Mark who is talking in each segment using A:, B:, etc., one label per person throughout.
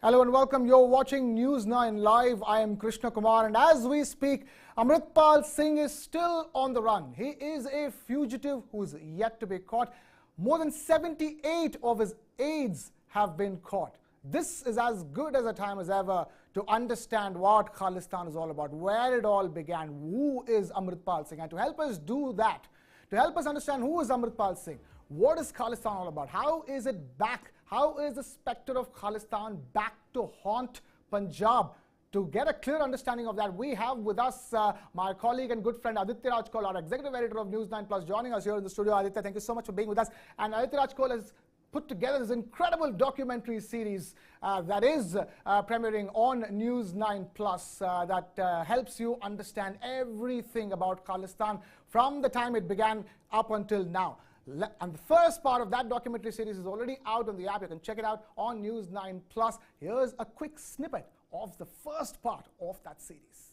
A: Hello and welcome. You're watching News 9 Live. I am Krishna Kumar, and as we speak, Amritpal Singh is still on the run. He is a fugitive who is yet to be caught. More than 78 of his aides have been caught. This is as good as a time as ever to understand what Khalistan is all about, where it all began, who is Amritpal Singh. And to help us do that, to help us understand who is Amritpal Singh, what is Khalistan all about, how is it back, how is the spectre of Khalistan back to haunt Punjab? To get a clear understanding of that, we have with us my colleague and good friend Aditya Raj Kaul, our executive editor of News 9 Plus, joining us here in the studio. Aditya, thank you so much for being with us. And Aditya Raj Kaul has put together this incredible documentary series that is premiering on News 9 Plus that helps you understand everything about Khalistan from the time it began up until now. And the first part of that documentary series is already out on the app. You can check it out on News 9 Plus. Here's a quick snippet of the first part of that series.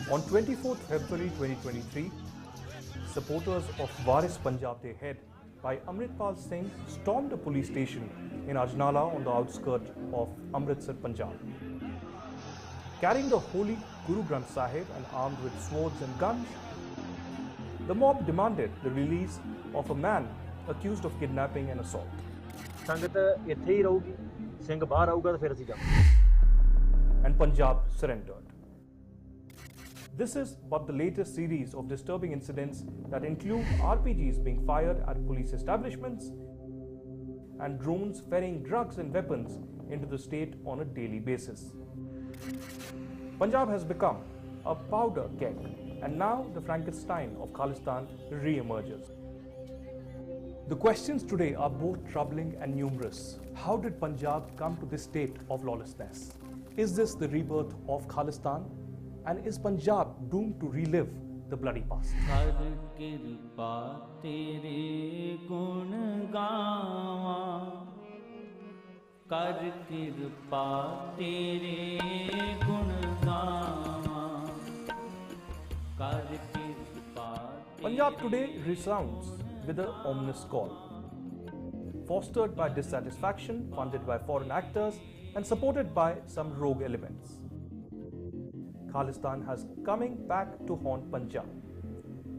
B: On 24th February 2023, supporters of Waris Punjab Day head by Amritpal Singh stormed a police station in Ajnala on the outskirts of Amritsar, Punjab. Carrying the holy Guru Granth Sahib and armed with swords and guns, the mob demanded the release of a man accused of kidnapping and assault. And Punjab surrendered. This is but the latest series of disturbing incidents that include RPGs being fired at police establishments and drones ferrying drugs and weapons into the state on a daily basis. Punjab has become a powder keg, and now the Frankenstein of Khalistan re-emerges. The questions today are both troubling and numerous. How did Punjab come to this state of lawlessness? Is this the rebirth of Khalistan? And is Punjab doomed to relive the bloody past? Punjab today resounds with an ominous call. Fostered by dissatisfaction, funded by foreign actors, and supported by some rogue elements. Khalistan has coming back to haunt Punjab.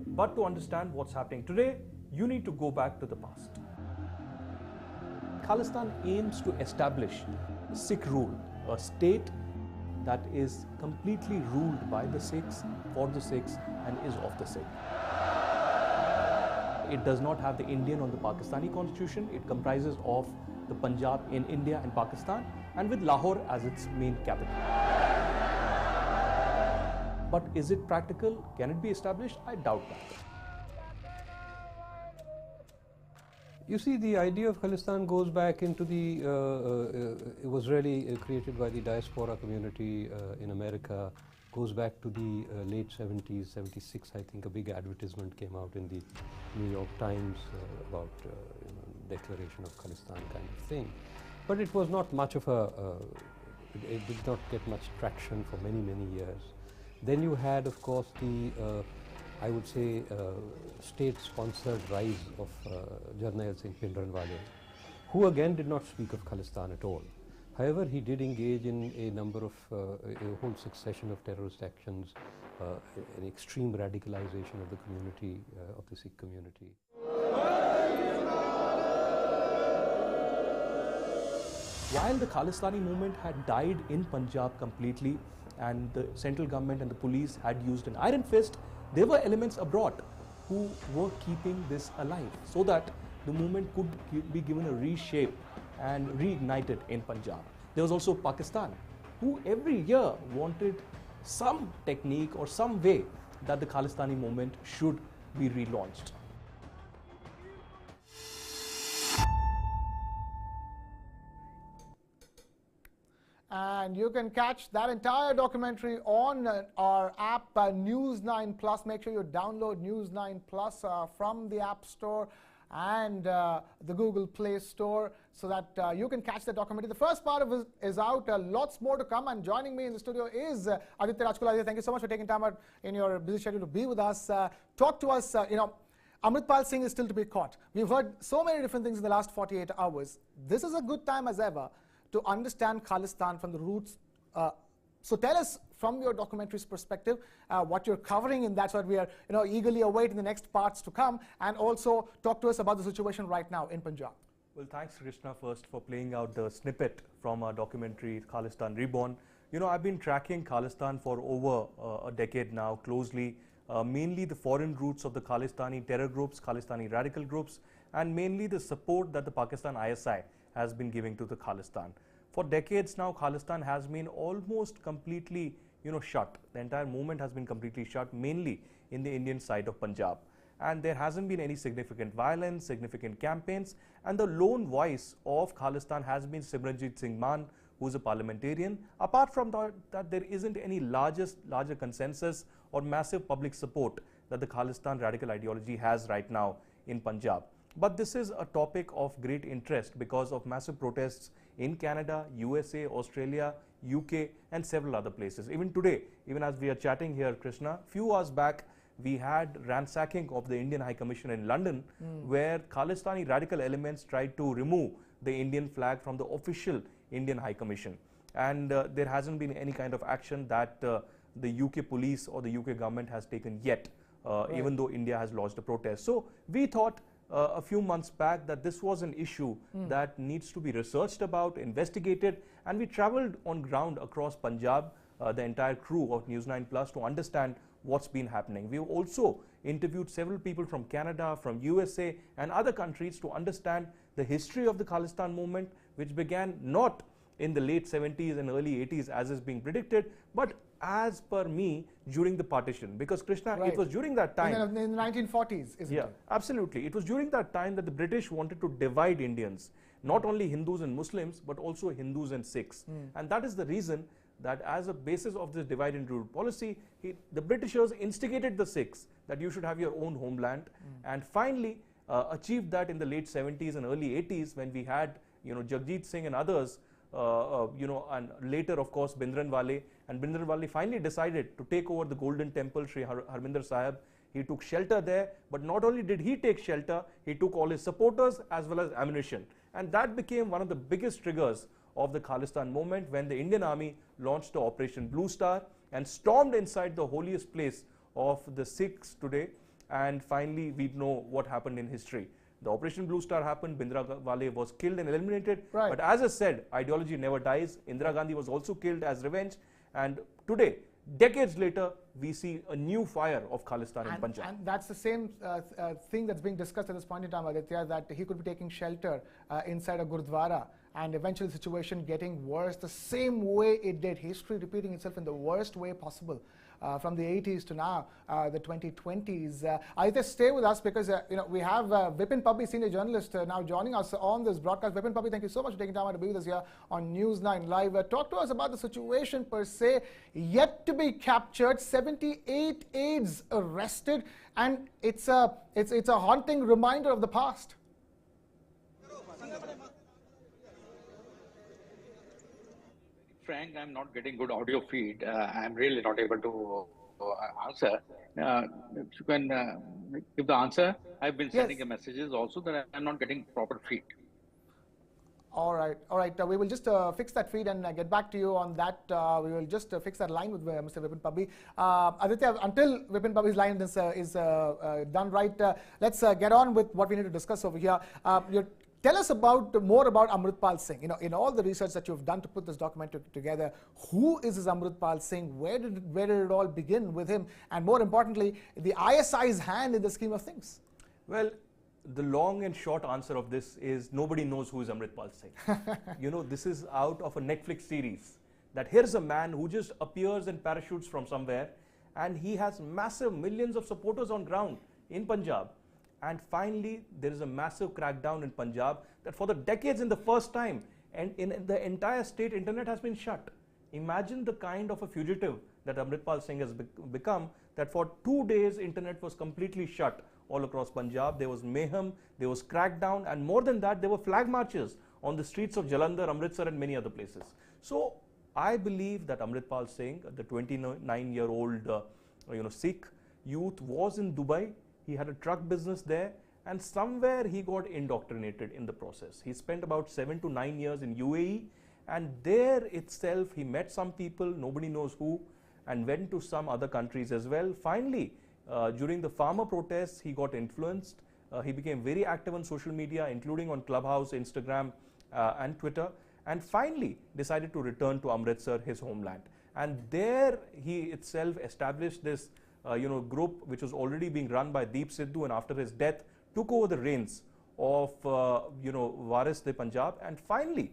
B: But to understand what's happening today, you need to go back to the past. Khalistan aims to establish Sikh rule, a state that is completely ruled by the Sikhs, for the Sikhs, and is of the Sikh. It does not have the Indian or the Pakistani constitution. It comprises of the Punjab in India and Pakistan, and with Lahore as its main capital. But is it practical? Can it be established? I doubt that.
C: You see, the idea of Khalistan goes back into the, it was really created by the diaspora community in America, goes back to the late 70s, 76, I think a big advertisement came out in the New York Times about declaration of Khalistan kind of thing. But it was not much of a, it did not get much traction for many, many years. Then you had, of course, the, I would say, state-sponsored rise of Jarnail Singh Phindranwale, who again did not speak of Khalistan at all. However, he did engage in a number of, a whole succession of terrorist actions, an extreme radicalization of the community, of the Sikh community.
B: While the Khalistani movement had died in Punjab completely, and the central government and the police had used an iron fist, there were elements abroad who were keeping this alive so that the movement could be given a reshape and reignited in Punjab. There was also Pakistan, who every year wanted some technique or some way that the Khalistani movement should be relaunched.
A: And you can catch that entire documentary on our app, News 9 Plus. Make sure you download News 9 Plus from the App Store. and the Google Play Store so that you can catch the documentary. The first part of it is out. Lots more to come. And joining me in the studio is Aditya Rajkula. Aditya, thank you so much for taking time out in your busy schedule to be with us. Talk to us, Amritpal Singh is still to be caught. We've heard so many different things in the last 48 hours. This is a good time as ever to understand Khalistan from the roots. So tell us from your documentary's perspective what you're covering in that, so that we are eagerly awaiting the next parts to come, and also talk to us about the situation right now in Punjab.
B: Well, thanks Krishna first for playing out the snippet from our documentary Khalistan Reborn. I've been tracking Khalistan for over a decade now closely, mainly the foreign roots of the Khalistani terror groups, Khalistani radical groups, and mainly the support that the Pakistan ISI has been giving to the Khalistan. For decades now, Khalistan has been almost completely, shut. The entire movement has been completely shut, mainly in the Indian side of Punjab. And there hasn't been any significant violence, significant campaigns. And the lone voice of Khalistan has been Simranjit Singh Mann, who is a parliamentarian. Apart from that, there isn't any larger consensus or massive public support that the Khalistan radical ideology has right now in Punjab. But this is a topic of great interest because of massive protests in Canada, USA, Australia, UK, and several other places. Even today, even as we are chatting here, Krishna, few hours back, we had ransacking of the Indian High Commission in London, where Khalistani radical elements tried to remove the Indian flag from the official Indian High Commission. And there hasn't been any kind of action that the UK police or the UK government has taken yet, even though India has lodged a protest. So we thought a few months back that this was an issue that needs to be researched about, investigated, and we traveled on ground across Punjab, the entire crew of News 9 Plus, to understand what's been happening. We've also interviewed several people from Canada, from USA and other countries to understand the history of the Khalistan movement, which began not in the late 70s and early 80s as is being predicted, but as per me, during the partition. Because Krishna, it was during that time.
A: In the 1940s, isn't it?
B: Yeah, absolutely. It was during that time that the British wanted to divide Indians, not only Hindus and Muslims, but also Hindus and Sikhs. And that is the reason that as a basis of this divide and rule policy, the Britishers instigated the Sikhs that you should have your own homeland, and finally achieved that in the late 70s and early 80s when we had Jagjit Singh and others, and later of course Bhindranwale, and Bhindranwale finally decided to take over the Golden Temple, Sri Harminder Sahib. He took shelter there, but not only did he take shelter, he took all his supporters as well as ammunition. And that became one of the biggest triggers of the Khalistan movement when the Indian Army launched the Operation Blue Star and stormed inside the holiest place of the Sikhs today. And finally, we know what happened in history. The Operation Blue Star happened, Bhindranwale was killed and eliminated.
A: Right.
B: But as I said, ideology never dies. Indira Gandhi was also killed as revenge. And today, decades later, we see a new fire of Khalistan in Punjab.
A: And that's the same thing that's being discussed at this point in time, Aditya, that he could be taking shelter inside a Gurdwara, and eventually the situation getting worse the same way it did. History repeating itself in the worst way possible. From the 80s to now, the 2020s. Aditya, stay with us because we have Vipin Pabbi, senior journalist, now joining us on this broadcast. Vipin Pabbi, thank you so much for taking time out to be with us here on News 9 Live. Talk to us about the situation per se, yet to be captured. 78 aides arrested, and it's a haunting reminder of the past.
D: Frank, I'm not getting good audio feed. I'm really not able to answer. If you can give the answer. I've been sending messages also that I'm not getting proper feed.
A: All right. We will just fix that feed and get back to you on that. We will just fix that line with Mr. Vipin Pabbi. Aditya, until Vipin Pabbi's line is done right, let's get on with what we need to discuss over here. Tell us more about Amritpal Singh. In all the research that you've done to put this documentary together, who is this Amritpal Singh? Where did it all begin with him? And more importantly, the ISI's hand in the scheme of things.
B: Well, the long and short answer of this is nobody knows who is Amritpal Singh. This is out of a Netflix series. That here's a man who just appears and parachutes from somewhere, and he has massive millions of supporters on ground in Punjab. And finally, there is a massive crackdown in Punjab that for the decades in the first time, and in the entire state, internet has been shut. Imagine the kind of a fugitive that Amritpal Singh has become, that for 2 days internet was completely shut all across Punjab. There was mayhem, there was crackdown, and more than that, there were flag marches on the streets of Jalandhar, Amritsar, and many other places. So I believe that Amritpal Singh, the 29-year-old Sikh youth, was in Dubai. He had a truck business there, and somewhere he got indoctrinated in the process. He spent about 7 to 9 years in UAE, and there itself he met some people, nobody knows who, and went to some other countries as well. Finally, during the farmer protests, he got influenced. He became very active on social media, including on Clubhouse, Instagram, and Twitter, and finally decided to return to Amritsar, his homeland. And there he itself established this group which was already being run by Deep Sidhu, and after his death took over the reins of Waris de Punjab, and finally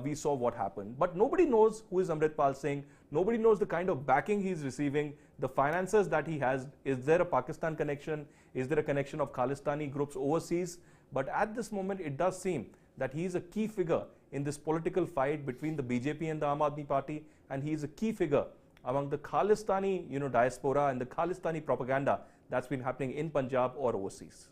B: we saw what happened. But nobody knows who is Amritpal Singh. Nobody knows the kind of backing he is receiving, the finances that he has. Is there a Pakistan connection? Is there a connection of Khalistani groups overseas? But at this moment, it does seem that he is a key figure in this political fight between the BJP and the Aam Aadmi Party, and he is a key figure among the Khalistani diaspora and the Khalistani propaganda that's been happening in Punjab or overseas.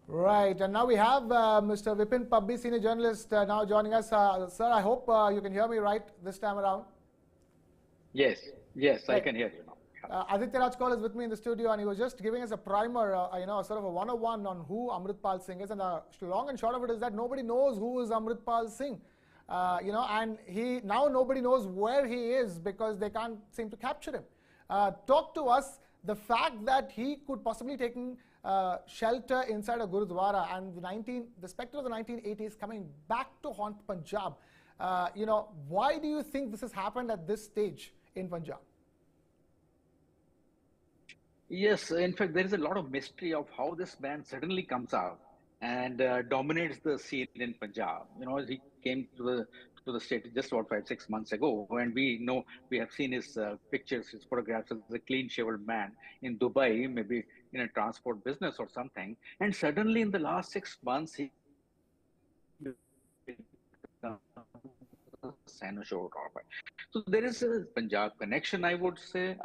A: Right, and now we have Mr. Vipin Pabbi, senior journalist, now joining us. Sir, I hope you can hear me right this time around.
D: Yes, right. I can hear you now.
A: Aditya Rajkol is with me in the studio, and he was just giving us a primer, sort of a 101 on who Amritpal Singh is. And the long and short of it is that nobody knows who is Amritpal Singh. And now nobody knows where he is because they can't seem to capture him. Talk to us, the fact that he could possibly taken shelter inside a Gurudwara, and the spectre of the 1980s coming back to haunt Punjab. Why do you think this has happened at this stage in Punjab?
D: Yes, in fact, there is a lot of mystery of how this man suddenly comes out and dominates the scene in Punjab. He came to the state just about 5-6 months ago, and we have seen his pictures, his photographs as a clean-shaven man in Dubai, maybe in a transport business or something. And suddenly, in the last 6 months, he so there is a Punjab connection, I would say.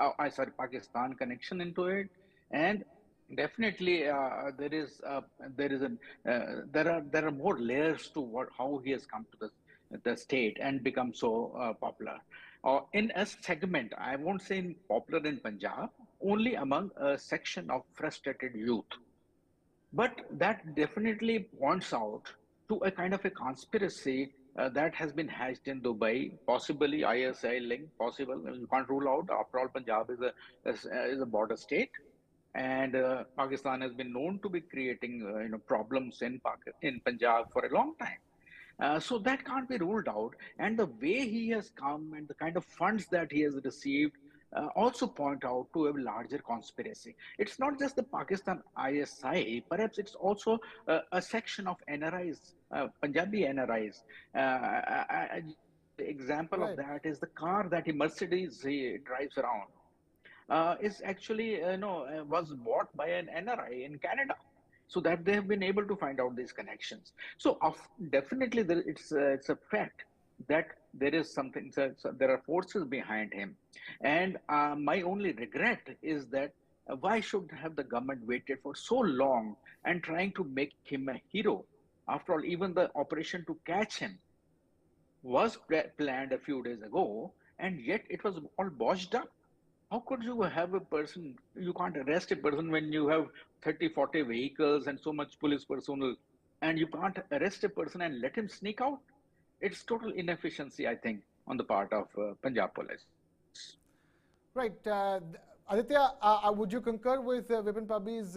D: Pakistan connection into it, and definitely there are more layers to how he has come to the state and become so popular. In a segment, I won't say popular in Punjab, only among a section of frustrated youth. But that definitely points out to a kind of a conspiracy that has been hatched in Dubai, possibly ISI link, possible. You can't rule out. After all, Punjab is a border state, and Pakistan has been known to be creating problems in Punjab for a long time. So that can't be ruled out. And the way he has come and the kind of funds that he has received also point out to a larger conspiracy. It's not just the Pakistan ISI, perhaps it's also a section of NRIs, Punjabi NRIs. The example of that is the car that Mercedes he drives around is actually was bought by an NRI in Canada. So that they have been able to find out these connections. So definitely it's a fact that there is something, so there are forces behind him. And my only regret is that why should have the government waited for so long and trying to make him a hero? After all, even the operation to catch him was planned a few days ago, and yet it was all botched up. How could you have a person, you can't arrest a person when you have 30, 40 vehicles and so much police personnel, and you can't arrest a person and let him sneak out? It's total inefficiency, I think, on the part of Punjab police.
A: Right. Aditya, would you concur with Vipin Pabbi's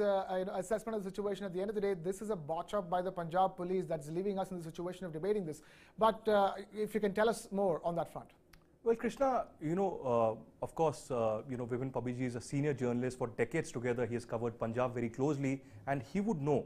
A: assessment of the situation? At the end of the day, this is a botch up by the Punjab police that's leaving us in the situation of debating this. But if you can tell us more on that front.
B: Well, Krishna, of course, Vipin Pabbi is a senior journalist. For decades together, he has covered Punjab very closely, and he would know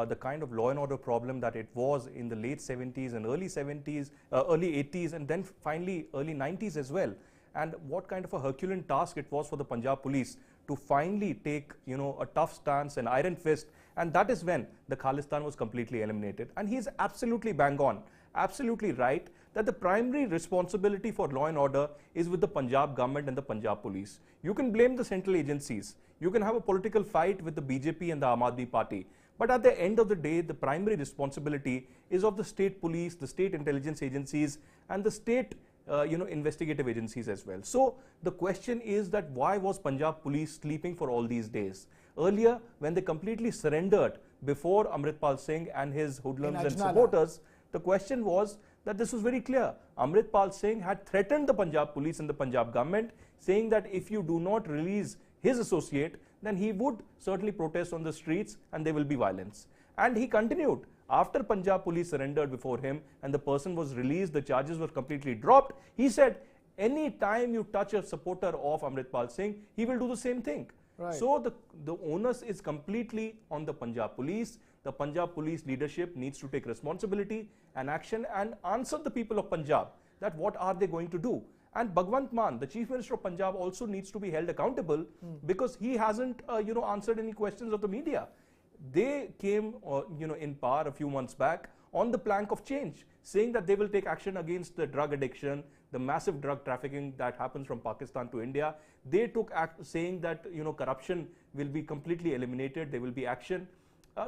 B: the kind of law and order problem that it was in the late 70s and early 70s, early 80s, and then finally early 90s as well. And what kind of a Herculean task it was for the Punjab police to finally take, a tough stance, an iron fist. And that is when the Khalistan was completely eliminated. And he is absolutely bang on, absolutely right, that the primary responsibility for law and order is with the Punjab government and the Punjab police. You can blame the central agencies. You can have a political fight with the BJP and the Aam Aadmi Party. But at the end of the day, the primary responsibility is of the state police, the state intelligence agencies, and the state investigative agencies as well. So the question is that why was Punjab police sleeping for all these days? Earlier, when they completely surrendered before Amritpal Singh and his hoodlums and supporters, the question was that this was very clear. Amritpal Singh had threatened the Punjab police and the Punjab government, saying that if you do not release his associate, then he would certainly protest on the streets and there will be violence. And he continued. After Punjab police surrendered before him and the person was released, the charges were completely dropped. He said, any time you touch a supporter of Amritpal Singh, he will do the same thing. Right. So the onus is completely on the Punjab police. The Punjab police leadership needs to take responsibility and action and answer the people of Punjab that what are they going to do. And Bhagwant Mann, the Chief Minister of Punjab, also needs to be held accountable because he hasn't answered any questions of the media. They came in power a few months back on the plank of change, saying that they will take action against the drug addiction, the massive drug trafficking that happens from Pakistan to India. They took act saying that corruption will be completely eliminated, there will be action.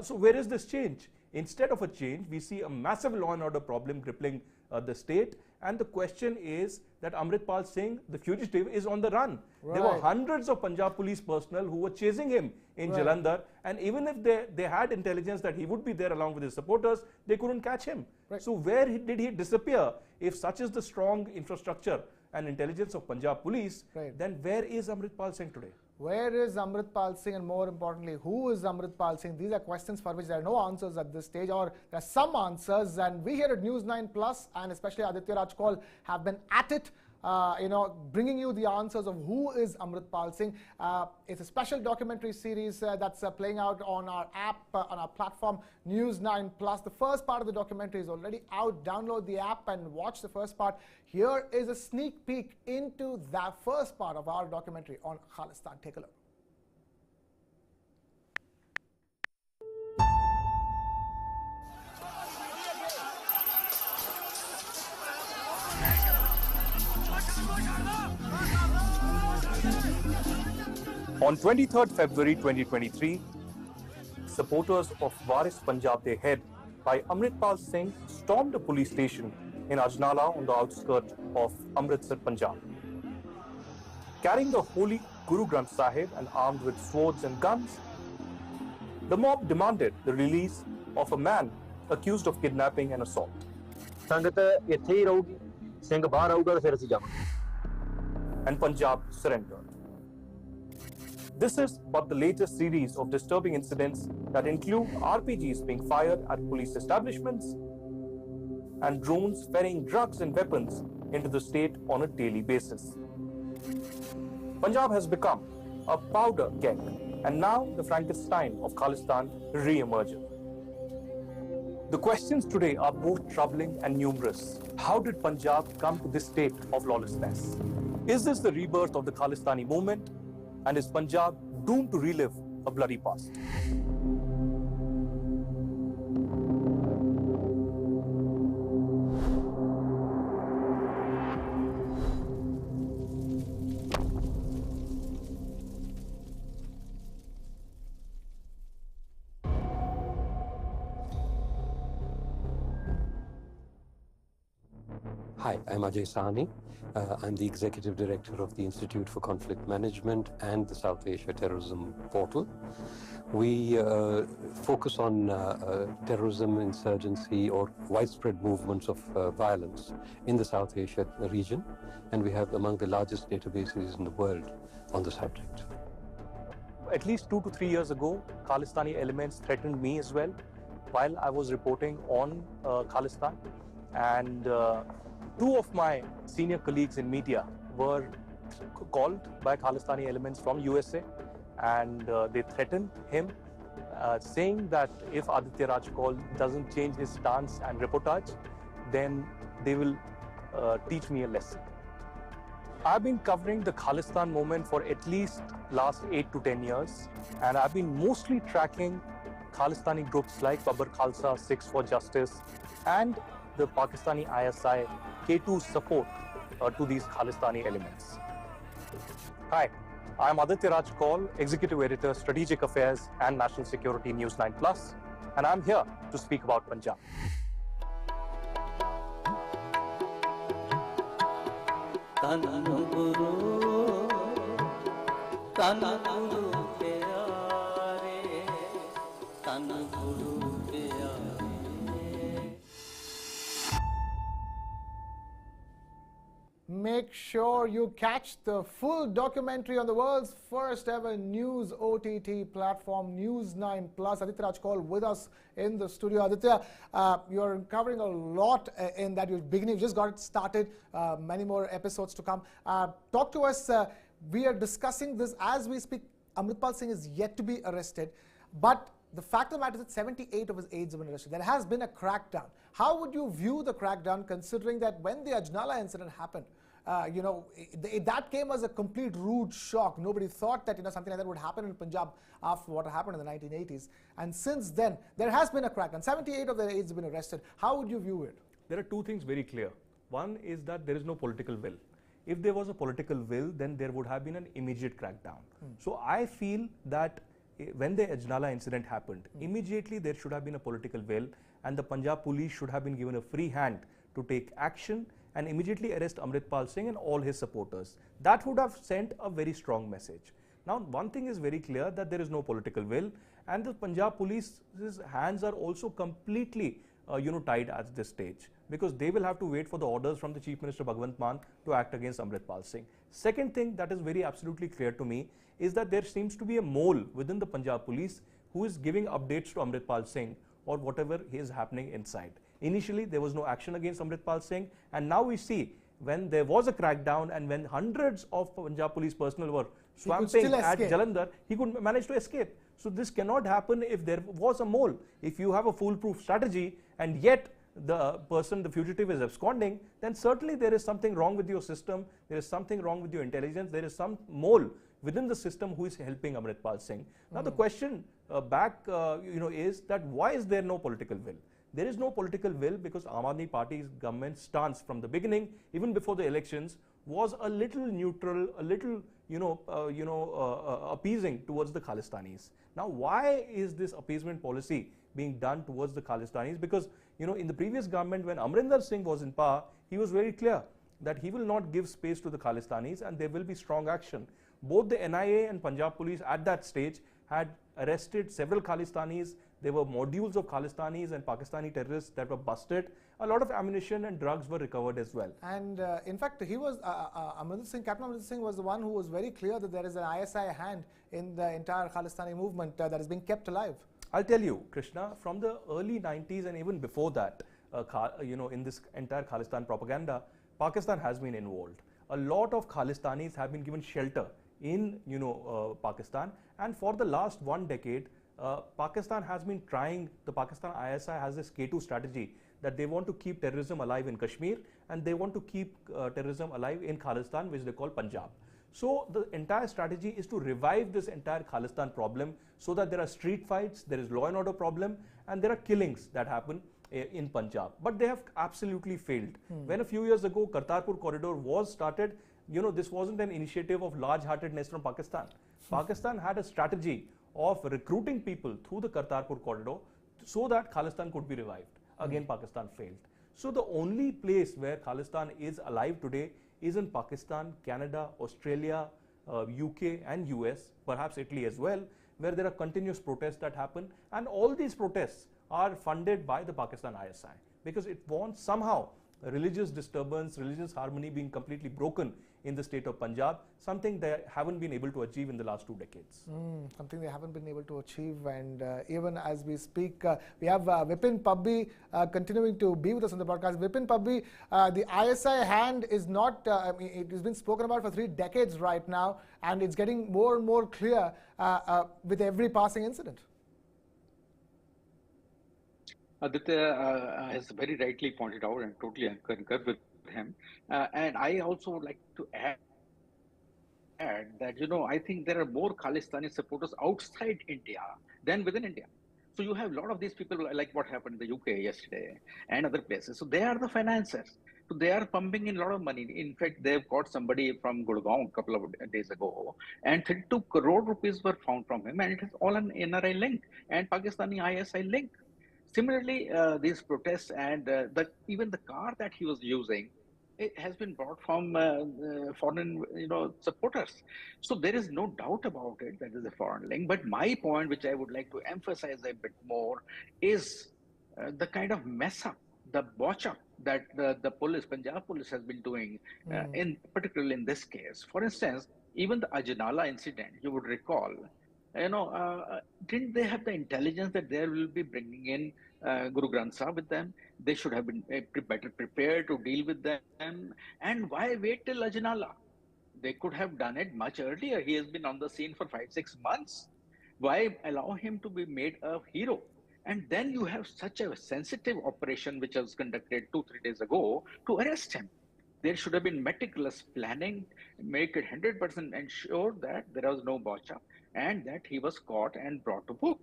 B: So where is this change? Instead of a change, we see a massive law and order problem crippling the state. And the question is that Amritpal Singh, the fugitive, is on the run. Right. There were hundreds of Punjab police personnel who were chasing him in Jalandhar. And even if they had intelligence that he would be there along with his supporters, they couldn't catch him. Right. So where did he disappear? If such is the strong infrastructure and intelligence of Punjab police, then where is Amritpal Singh today?
A: Where is Amritpal Singh, and more importantly, who is Amritpal Singh? These are questions for which there are no answers at this stage, or there are some answers, and we here at News 9 Plus and especially Aditya Raj Kaul have been at it, bringing you the answers of who is Amritpal Singh. It's a special documentary series that's playing out on our app, on our platform, News 9 Plus. The first part of the documentary is already out. Download the app and watch the first part. Here is a sneak peek into that first part of our documentary on Khalistan. Take a look.
B: On 23rd February 2023, supporters of Waris Punjab De Head by Amritpal Singh stormed a police station in Ajnala on the outskirts of Amritsar, Punjab. Carrying the holy Guru Granth Sahib and armed with swords and guns, the mob demanded the release of a man accused of kidnapping and assault. And Punjab surrendered. This is but the latest series of disturbing incidents that include RPGs being fired at police establishments and drones ferrying drugs and weapons into the state on a daily basis. Punjab has become a powder keg, and now the Frankenstein of Khalistan re-emerges. The questions today are both troubling and numerous. How did Punjab come to this state of lawlessness? Is this the rebirth of the Khalistani movement? And is Punjab doomed to relive a bloody past?
C: Hi, I'm Ajay Sahni. I'm the Executive Director of the Institute for Conflict Management and the South Asia Terrorism Portal. We focus on terrorism, insurgency, or widespread movements of violence in the South Asia region, and we have among the largest databases in the world on the subject.
B: At least 2 to 3 years ago, Khalistani elements threatened me as well while I was reporting on Khalistan, and 2 of my senior colleagues in media were called by Khalistani elements from USA, and they threatened him, saying that if Aditya Raj Kaul doesn't change his stance and reportage, then they will teach me a lesson. I've been covering the Khalistan movement for at least last 8 to 10 years, and I've been mostly tracking Khalistani groups like Babbar Khalsa, Sikhs for Justice, and the Pakistani ISI K2's support to these Khalistani elements. Hi, I'm Aditya Raj Kaul, Executive Editor, Strategic Affairs and National Security News 9 Plus, and I'm here to speak about Punjab.
A: Make sure you catch the full documentary on the world's first ever news OTT platform, News 9 Plus. Aditya Raj Kaul with us in the studio. Aditya, you're covering a lot in that. You're beginning, you just got it started, many more episodes to come. Talk to us. We are discussing this as we speak. Amritpal Singh is yet to be arrested, but the fact of the matter is that 78 of his aides have been arrested. There has been a crackdown. How would you view the crackdown, considering that when the Ajnala incident happened, that came as a complete rude shock. Nobody thought that something like that would happen in Punjab after what happened in the 1980s. And since then, there has been a crackdown. 78 of their aides have been arrested. How would you view it?
B: There are two things very clear. One is that there is no political will. If there was a political will, then there would have been an immediate crackdown. So I feel that when the Ajnala incident happened, immediately there should have been a political will, and the Punjab police should have been given a free hand to take action and immediately arrest Amritpal Singh and all his supporters. That would have sent a very strong message. Now, one thing is very clear, that there is no political will, and the Punjab police's hands are also completely tied at this stage, because they will have to wait for the orders from the Chief Minister Bhagwant Mann to act against Amritpal Singh. Second thing that is very absolutely clear to me is that there seems to be a mole within the Punjab police who is giving updates to Amritpal Singh or whatever is happening inside. Initially, there was no action against Amritpal Singh, and now we see when there was a crackdown and when hundreds of Punjab police personnel were swamping at Jalandhar, he could manage to escape. So this cannot happen if there was a mole. If you have a foolproof strategy and yet the person, the fugitive, is absconding, then certainly there is something wrong with your system, there is something wrong with your intelligence, there is some mole within the system who is helping Amritpal Singh. Now the question is that why is there no political will? There is no political will because Aam Aadmi Party's government stance from the beginning, even before the elections, was a little neutral, a little appeasing towards the Khalistanis. Now, why is this appeasement policy being done towards the Khalistanis? Because in the previous government, when Amrinder Singh was in power, he was very clear that he will not give space to the Khalistanis and there will be strong action. Both the NIA and Punjab police at that stage had arrested several Khalistanis. There were modules of Khalistanis and Pakistani terrorists that were busted. A lot of ammunition and drugs were recovered as well.
A: And in fact, he was Captain Amrinder Singh was the one who was very clear that there is an ISI hand in the entire Khalistani movement that is being kept alive.
B: I'll tell you, Krishna, from the early 90s and even before that, in this entire Khalistan propaganda, Pakistan has been involved. A lot of Khalistanis have been given shelter in Pakistan, and for the last 1 decade, Pakistan has been trying, the Pakistan ISI has this K2 strategy that they want to keep terrorism alive in Kashmir and they want to keep terrorism alive in Khalistan, which they call Punjab. So the entire strategy is to revive this entire Khalistan problem so that there are street fights, there is law and order problem, and there are killings that happen in Punjab. But they have absolutely failed. When a few years ago Kartarpur corridor was started, this wasn't an initiative of large-heartedness from Pakistan. Pakistan had a strategy of recruiting people through the Kartarpur corridor so that Khalistan could be revived. Again, Pakistan failed. So the only place where Khalistan is alive today is in Pakistan, Canada, Australia, UK and US, perhaps Italy as well, where there are continuous protests that happen, and all these protests are funded by the Pakistan ISI because it wants somehow religious disturbance, religious harmony being completely broken in the state of Punjab, something they haven't been able to achieve in the last 2 decades.
A: Something they haven't been able to achieve, and even as we speak, we have Vipin Pabbi continuing to be with us on the broadcast. Vipin Pabbi, the ISI hand is not, it has been spoken about for 3 decades right now, and it's getting more and more clear with every passing incident.
D: Aditya has very rightly pointed out and totally concur with him. And I also would like to add that, I think there are more Khalistani supporters outside India than within India. So you have a lot of these people, like what happened in the UK yesterday and other places. So they are the financiers. So they are pumping in a lot of money. In fact, they've got somebody from Gurgaon a couple of days ago, and 32 crore rupees were found from him, and it is all an NRI link and Pakistani ISI link. Similarly, these protests and even the car that he was using, it has been brought from foreign, supporters. So there is no doubt about it that is a foreign link. But my point, which I would like to emphasize a bit more, is the kind of mess up, the botch up that the police, Punjab police, has been doing, in particularly in this case. For instance, even the Ajnala incident, you would recall, didn't they have the intelligence that they will be bringing in Guru Granth Sahib with them? They should have been better prepared to deal with them. And why wait till Ajnala? They could have done it much earlier. He has been on the scene for 5, 6 months. Why allow him to be made a hero? And then you have such a sensitive operation which was conducted 2, 3 days ago to arrest him. There should have been meticulous planning, make it 100% ensure that there was no botch up and that he was caught and brought to book.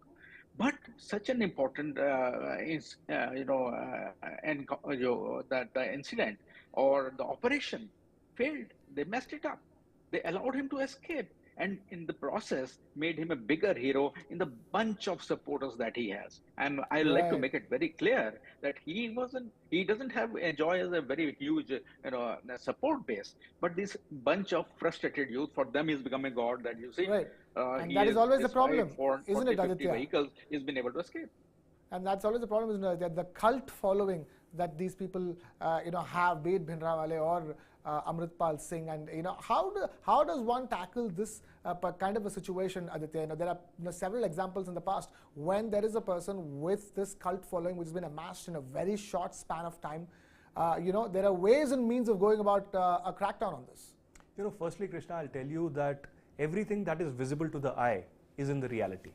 D: But such an important, that the incident or the operation failed. They messed it up. They allowed him to escape, and in the process made him a bigger hero in the bunch of supporters that he has. And I like to
A: Right.
D: make it very clear that he doesn't have enjoy as a very huge, support base, but this bunch of frustrated youth, for them he's become a god. That you see,
A: Right. And
D: he
A: that is
D: is,
A: always the
D: despite
A: problem, isn't
D: 40,
A: it,
D: 50
A: Aditya?
D: vehicles, he's been able to escape.
A: And that's always the problem, isn't it? That the cult following that these people, have, be it Bhindranwale or Amritpal Singh, and how does one tackle this kind of a situation, Aditya? There are several examples in the past when there is a person with this cult following which has been amassed in a very short span of time. There are ways and means of going about a crackdown on this.
B: Firstly, Krishna, I'll tell you that everything that is visible to the eye is in the reality.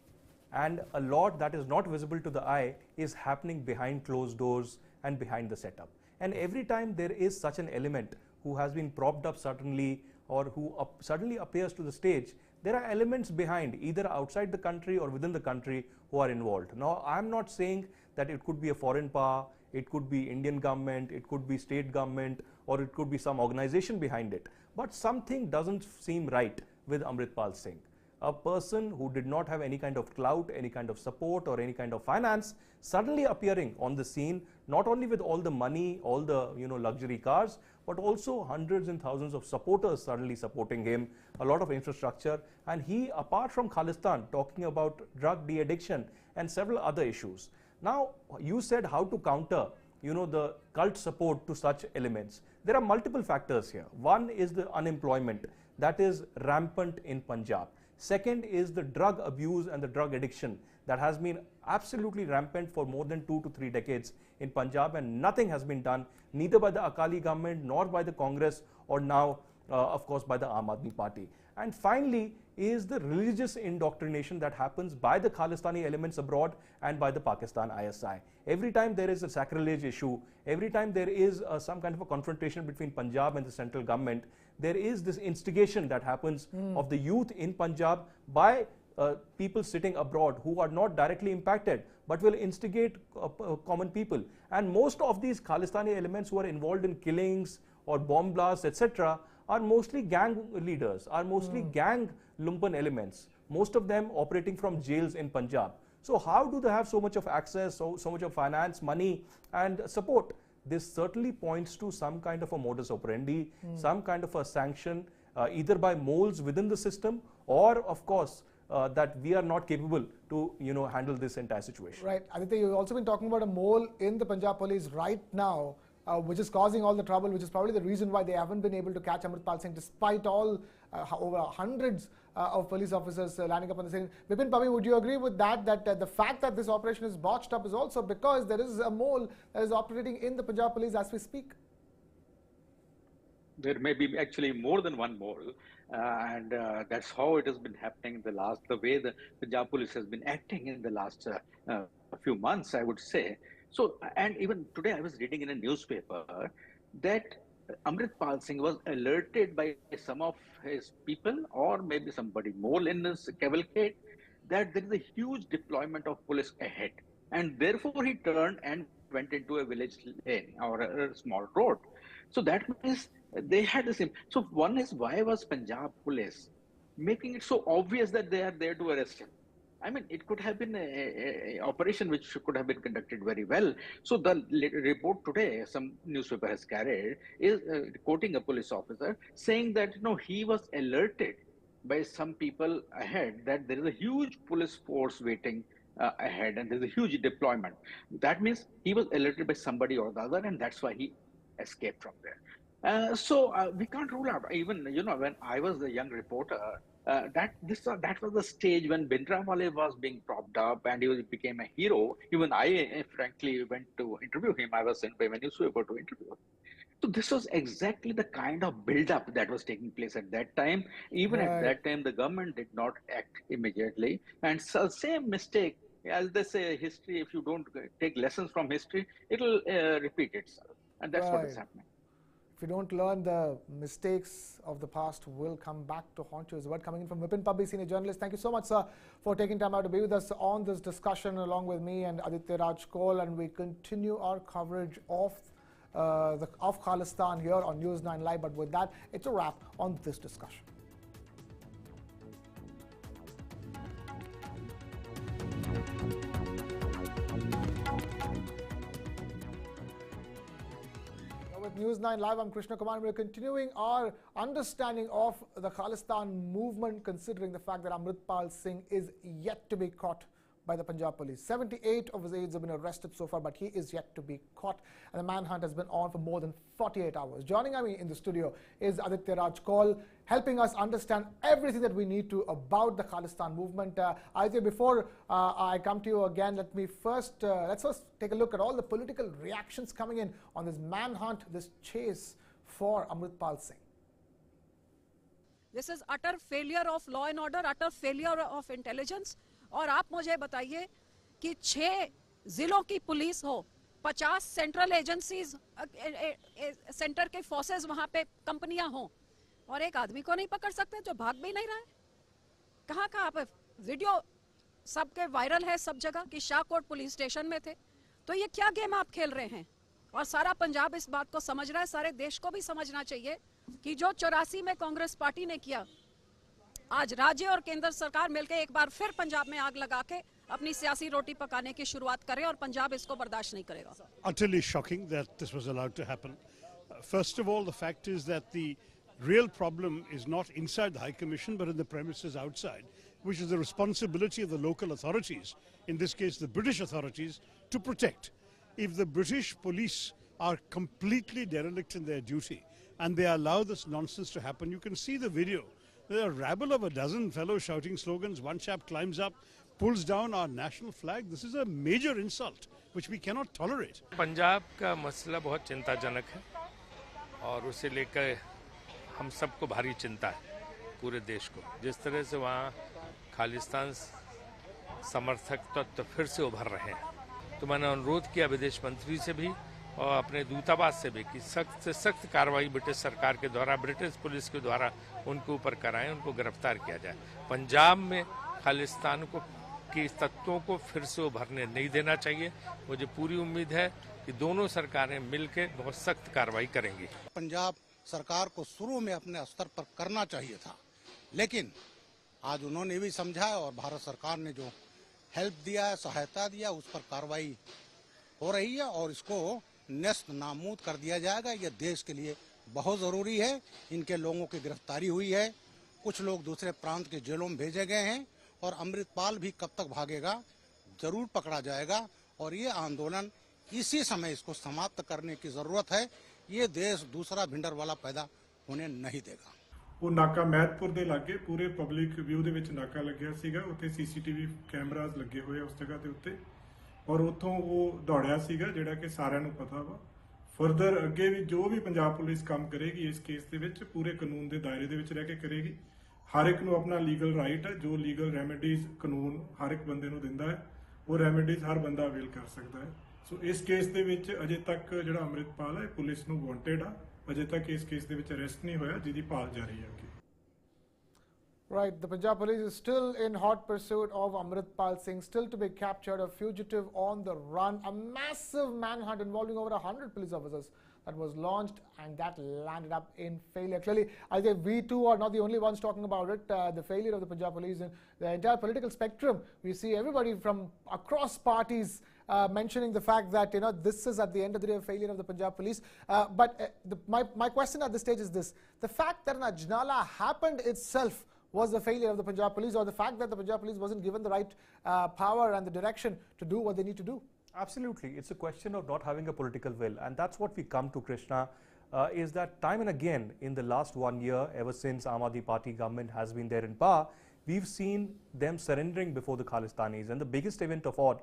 B: And a lot that is not visible to the eye is happening behind closed doors and behind the setup. And every time there is such an element who has been propped up suddenly or who suddenly appears to the stage, there are elements behind, either outside the country or within the country, who are involved. Now, I'm not saying that it could be a foreign power, it could be Indian government, it could be state government, or it could be some organization behind it. But something doesn't seem right with Amritpal Singh. A person who did not have any kind of clout, any kind of support or any kind of finance, suddenly appearing on the scene, not only with all the money, all the luxury cars, but also hundreds and thousands of supporters suddenly supporting him, a lot of infrastructure, and he, apart from Khalistan, talking about drug de-addiction and several other issues. Now, you said how to counter the cult support to such elements. There are multiple factors here. One is the unemployment that is rampant in Punjab. Second is the drug abuse and the drug addiction that has been absolutely rampant for more than 2 to 3 decades in Punjab, and nothing has been done, neither by the Akali government nor by the Congress, or now of course by the Aam Aadmi Party. And finally is the religious indoctrination that happens by the Khalistani elements abroad and by the Pakistan ISI. Every time there is a sacrilege issue, every time there is some kind of a confrontation between Punjab and the central government, there is this instigation that happens of the youth in Punjab by people sitting abroad who are not directly impacted but will instigate common people. And most of these Khalistani elements who are involved in killings or bomb blasts, etc., are mostly gang leaders, are mostly gang lumpen elements, most of them operating from jails in Punjab. So how do they have so much of access, so much of finance, money and support? This certainly points to some kind of a modus operandi, some kind of a sanction, either by moles within the system, or of course that we are not capable to handle this entire situation.
A: Right. Aditya, you've also been talking about a mole in the Punjab police right now, which is causing all the trouble, which is probably the reason why they haven't been able to catch Amritpal Singh despite all over hundreds of police officers landing up on the scene. Vipin Pavi, would you agree with that, that the fact that this operation is botched up is also because there is a mole that is operating in the Punjab police as we speak?
D: There may be actually more than one mole, and that's how it has been happening in the way the Punjab police has been acting in the last few months, I would say. So, and even today I was reading in a newspaper that Amritpal Singh was alerted by some of his people, or maybe somebody more in this cavalcade, that there is a huge deployment of police ahead. And therefore he turned and went into a village lane or a small road. So that means they had the same. So one is, why was Punjab police making it so obvious that they are there to arrest him? I mean, it could have been a operation which could have been conducted very well. So the report today, some newspaper has carried, is quoting a police officer saying that he was alerted by some people ahead that there is a huge police force waiting ahead and there's a huge deployment. That means he was alerted by somebody or the other, and that's why he escaped from there. So we can't rule out. Even when I was a young reporter, that was the stage when Bindrawale was being propped up and he became a hero. Even I, frankly, went to interview him. I was sent by a newspaper to interview him. So this was exactly the kind of build-up that was taking place at that time. Even at that time, the government did not act immediately. And so same mistake, as they say, history, if you don't take lessons from history, it will repeat itself. And that's what is happening.
A: If you don't learn, the mistakes of the past will come back to haunt you. Is a word coming in from Vipin Pabbi, senior journalist. Thank you so much, sir, for taking time out to be with us on this discussion along with me and Aditya Raj Kaul. And we continue our coverage of Khalistan here on News 9 Live. But with that, it's a wrap on this discussion. With News 9 Live, I'm Krishna Kumar. We're continuing our understanding of the Khalistan movement, considering the fact that Amritpal Singh is yet to be caught by the Punjab police. 78 of his aides have been arrested so far, but he is yet to be caught. And the manhunt has been on for more than 48 hours. Joining me in the studio is Aditya Raj Kaul, helping us understand everything that we need to about the Khalistan movement. Aditya, before I come to you again, let's first take a look at all the political reactions coming in on this manhunt, this chase for Amritpal Singh.
E: This is utter failure of law and order, utter failure of intelligence. और आप मुझे बताइए कि 6 जिलों की police हो, 50 central agencies, centre के forces वहां पे कंपनियां हो, और एक आदमी को नहीं पकड़ सकते जो भाग भी नहीं रहा है। कहाँ पे वीडियो सबके वायरल है सब जगह कि शाहकोट पुलिस स्टेशन में थे। तो ये क्या गेम आप खेल रहे हैं? और सारा पंजाब इस बात को समझ रहा है, सारे देश को भी समझना चाहिए कि जो 84 में कांग्रेस पार्टी ने किया, आज राज्य और केंद्र सरकार मिलकर एक बार फिर पंजाब में आग लगा के अपनी सियासी रोटी पकाने की शुरुआत करें और पंजाब इसको बर्दाश्त नहीं करेगा।
F: Utterly shocking that this was allowed to happen. First of all, the fact is that the real problem is not inside the High Commission but in the premises outside, which is the responsibility of the local authorities, in this case the British authorities, to protect. If the British police are completely derelict in their duty and they allow this nonsense to happen, you can see the video. There are a rabble of a dozen fellows shouting slogans. One chap climbs up, pulls down our national flag. This is a major insult which we cannot tolerate.
G: Punjab का मसला बहुत चिंताजनक है और उसे लेकर हम सबको भारी चिंता है, पूरे देश को। जिस तरह से वहाँ खालिस्तान समर्थक तत्व फिर से उभर रहे हैं, तो मैंने अनुरोध किया विदेश मंत्री से भी और अपने दूतावास से भी कि सख्त से सख्त कार्रवाई ब्रिटिश सरकार के द्वारा, ब्रिटिश पुलिस के द्वारा उनके ऊपर कराएं, उनको गिरफ्तार किया जाए। पंजाब में खालिस्तान को के तत्वों को फिर से उभरने नहीं देना चाहिए। मुझे पूरी उम्मीद है कि दोनों सरकारें मिलकर बहुत सख्त कार्रवाई करेंगी।
H: पंजाब सरकार को शुरू में अपने स्तर पर करना चाहिए था, लेकिन आज उन्होंने भी समझा और भारत सरकार ने जो हेल्प दिया है, सहायता दिया, उस पर कार्रवाई हो रही है और इसको नेस्त नाबूद कर दिया जाएगा। ये देश के लिए बहुत ज़रूरी है। इनके लोगों की गिरफ्तारी हुई है, कुछ लोग दूसरे प्रांत के जेलों में भेजे गए हैं और अमृतपाल भी कब तक भागेगा, जरूर पकड़ा जाएगा और ये आंदोलन इसी समय इसको समाप्त करने की ज़रूरत है। ये देश दूसरा भिंडरवाला पैदा होने नहीं देगा।
I: वो नाका महतपुर ਦੇ ਲਾਗੇ ਪੂਰੇ ਪਬਲਿਕ ਵਿਊ ਦੇ ਵਿੱਚ ਨਾਕਾ ਲੱਗਿਆ ਸੀਗਾ, ਉੱਥੇ ਸੀਸੀਟੀਵੀ ਕੈਮਰਾਜ਼ ਲੱਗੇ ਹੋਏ ਉਸ ਜਗ੍ਹਾ ਦੇ ਉੱਤੇ ਔਰ ਉੱਥੋਂ ਉਹ ਦੌੜਿਆ ਸੀਗਾ, ਜਿਹੜਾ ਕਿ ਸਾਰਿਆਂ ਨੂੰ ਪਤਾ ਵਾ। ਫਰਦਰ ਅੱਗੇ ਵੀ ਜੋ ਵੀ ਪੰਜਾਬ ਪੁਲਿਸ ਕੰਮ ਕਰੇਗੀ ਇਸ ਕੇਸ ਦੇ ਵਿੱਚ ਪੂਰੇ ਕਾਨੂੰਨ ਦੇ ਦਾਇਰੇ ਦੇ ਵਿੱਚ ਰਹਿ ਕੇ ਕਰੇਗੀ। ਹਰ ਇੱਕ ਨੂੰ ਆਪਣਾ ਲੀਗਲ ਰਾਈਟ ਹੈ, ਜੋ ਲੀਗਲ ਰੈਮੇਡੀਜ਼ ਕਾਨੂੰਨ ਹਰ ਇੱਕ ਬੰਦੇ ਨੂੰ ਦਿੰਦਾ ਹੈ, ਉਹ ਰੈਮੇਡੀਜ਼ ਹਰ ਬੰਦਾ ਅਵੇਲ ਕਰ ਸਕਦਾ ਹੈ। ਸੋ ਇਸ ਕੇਸ ਦੇ ਵਿੱਚ ਅਜੇ ਤੱਕ ਜਿਹੜਾ ਅੰਮ੍ਰਿਤਪਾਲ ਹੈ ਪੁਲਿਸ ਨੂੰ ਵਾਂਟਡ ਆ, ਅਜੇ ਤੱਕ ਇਸ ਕੇਸ ਦੇ ਵਿੱਚ ਅਰੈਸਟ ਨਹੀਂ ਹੋਇਆ, ਜਿਹਦੀ ਭਾਲ ਜਾਰੀ ਹੈ ਅੱਗੇ।
A: Right, the Punjab police is still in hot pursuit of Amritpal Singh, still to be captured, a fugitive on the run. A massive manhunt involving over 100 police officers. that was launched, and that landed up in failure. Clearly, I think we too are not the only ones talking about it. The failure of the Punjab police and the entire political spectrum. We see everybody from across parties mentioning the fact that this is at the end of the day a failure of the Punjab police. My question at this stage is this: the fact that an Ajnala happened itself was the failure of the Punjab police, or the fact that the Punjab police wasn't given the right power and the direction to do what they need to do?
B: Absolutely. It's a question of not having a political will, and that's what we come to, Krishna, is that time and again in the last 1 year, ever since Aam Aadmi Party government has been there in power, we've seen them surrendering before the Khalistanis. And the biggest event of all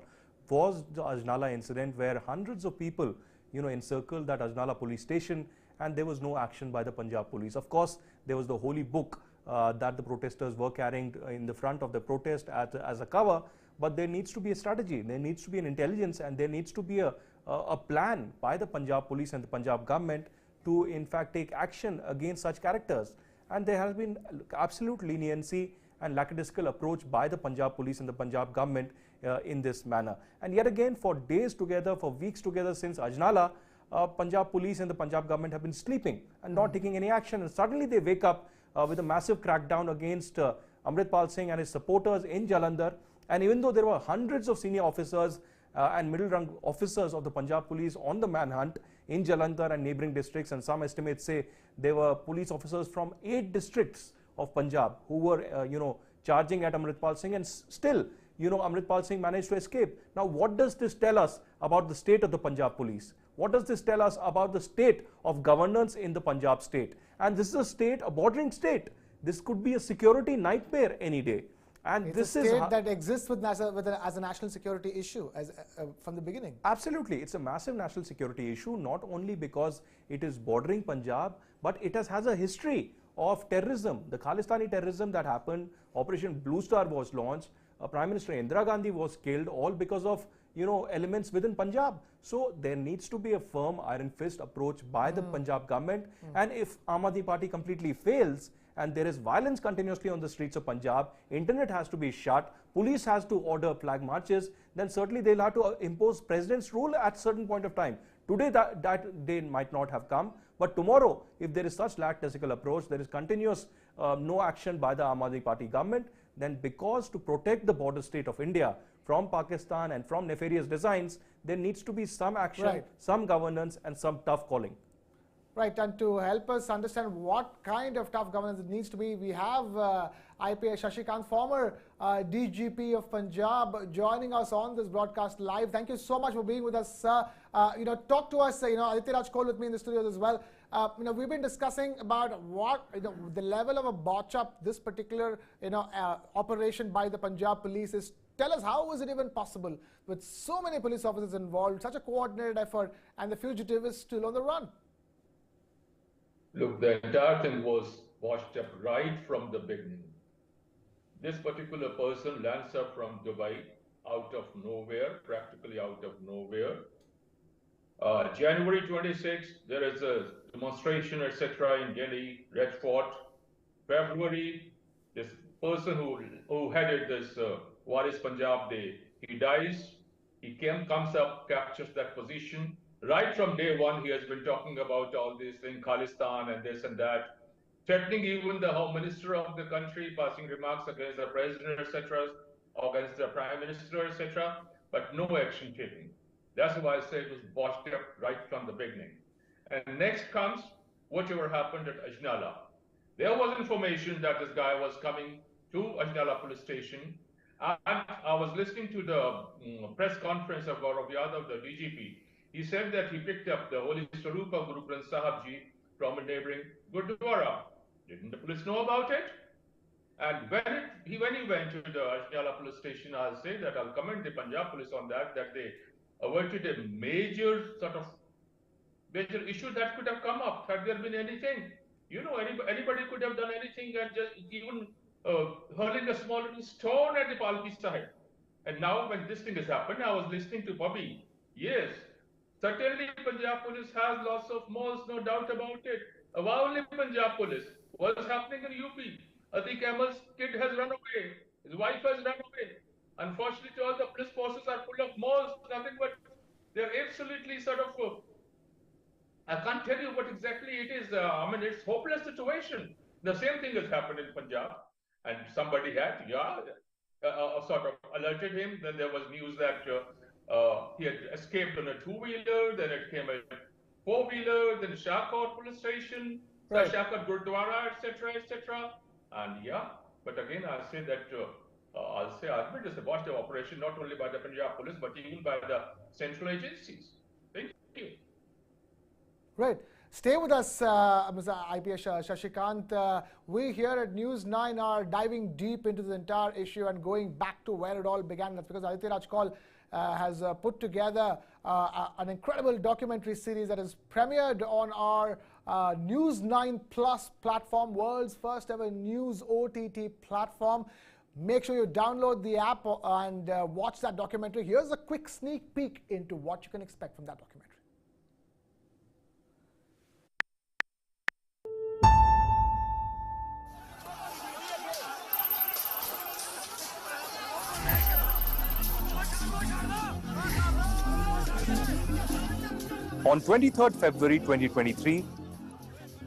B: was the Ajnala incident, where hundreds of people encircled that Ajnala police station, and there was no action by the Punjab police. Of course, there was the holy book that the protesters were carrying in the front of the protest as a cover. But there needs to be a strategy, there needs to be an intelligence, and there needs to be a plan by the Punjab police and the Punjab government to in fact take action against such characters. And there has been absolute leniency and lackadaisical approach by the Punjab police and the Punjab government in this manner. And yet again, for days together, for weeks together since Ajnala, Punjab police and the Punjab government have been sleeping and not taking any action. And suddenly they wake up with a massive crackdown against Amritpal Singh and his supporters in Jalandhar. And even though there were hundreds of senior officers and middle rank officers of the Punjab police on the manhunt in Jalandhar and neighbouring districts, and some estimates say there were police officers from 8 districts of Punjab who were charging at Amritpal Singh, and still Amritpal Singh managed to escape. Now what does this tell us about the state of the Punjab police? What does this tell us about the state of governance in the Punjab state? And this is a state, a bordering state. This could be a security nightmare any day. And
A: it's
B: this
A: a state that exists as a national security issue from the beginning.
B: Absolutely. It's a massive national security issue, not only because it is bordering Punjab, but it has a history of terrorism. The Khalistani terrorism that happened, Operation Blue Star was launched, Prime Minister Indira Gandhi was killed, all because of elements within Punjab. So there needs to be a firm iron fist approach by the Punjab government. And if Aam Aadmi Party completely fails, and there is violence continuously on the streets of Punjab, internet has to be shut, police has to order flag marches, then certainly they'll have to impose president's rule at certain point of time. Today that day might not have come, but tomorrow, if there is such lackadaisical approach, there is continuous no action by the Aam Aadmi Party government, then because to protect the border state of India from Pakistan and from nefarious designs, there needs to be some action, some governance, and some tough calling.
A: Right, and to help us understand what kind of tough governance it needs to be, we have IPS Shashikant, former DGP of Punjab, joining us on this broadcast live. Thank you so much for being with us, sir. Talk to us. Aditya Raj Kaul with me in the studio as well. We've been discussing about what the level of a botch up this particular operation by the Punjab police is. Tell us, how is it even possible with so many police officers involved, such a coordinated effort, and the fugitive is still on the run?
J: Look, the entire thing was washed up right from the beginning. This particular person lands up from Dubai out of nowhere, practically out of nowhere. January 26th, there is a demonstration, etc. in Delhi, Red Fort. February, this person who headed this Waris Punjab Day, he dies. He comes up, captures that position. Right from day one, he has been talking about all these things, Khalistan and this and that, threatening even the Home Minister of the country, passing remarks against the President, etc., against the Prime Minister, etc., but no action taken. That's why I say it was botched up right from the beginning. And next comes whatever happened at Ajnala. There was information that this guy was coming to Ajnala police station, and I was listening to the press conference of Gaurav Yadav, the DGP. He said that he picked up the Holy Swarup of Guru Granth Sahib Ji from a neighboring Gurdwara. Didn't the police know about it? And when he went to the Ajnala police station, I'll say that I'll commend the Punjab police on that they averted a major issue that could have come up had there been anything. Anybody could have done anything, and just even hurling a small little stone at the Palki Sahib. And now when this thing has happened, I was listening to Bobby. Yes, certainly Punjab police has lots of moles, no doubt about it. Awali Punjab police. What's happening in UP? Atiq Ahmed's kid has run away. His wife has run away. Unfortunately, all the police forces are full of moles, nothing but they're absolutely sort of I can't tell you what exactly it is. I mean, it's hopeless situation. The same thing has happened in Punjab, and somebody had, sort of alerted him. Then there was news that he had escaped on a two-wheeler. Then it came a four-wheeler. Then Shahkot police station,
A: Right.
J: Shahkot Gurdwara, etc., etc. And yeah, but again, I'll say that I'll is a botched operation not only by the Punjab police but even by the central agencies. Thank you.
A: Right. Stay with us, Mr. IPS Shashikant. We here at News 9 are diving deep into the entire issue and going back to where it all began. That's because Aditya Rajkal has put together an incredible documentary series that is premiered on our News 9 Plus platform, world's first ever news OTT platform. Make sure you download the app and watch that documentary. Here's a quick sneak peek into what you can expect from that documentary.
B: On 23rd February 2023,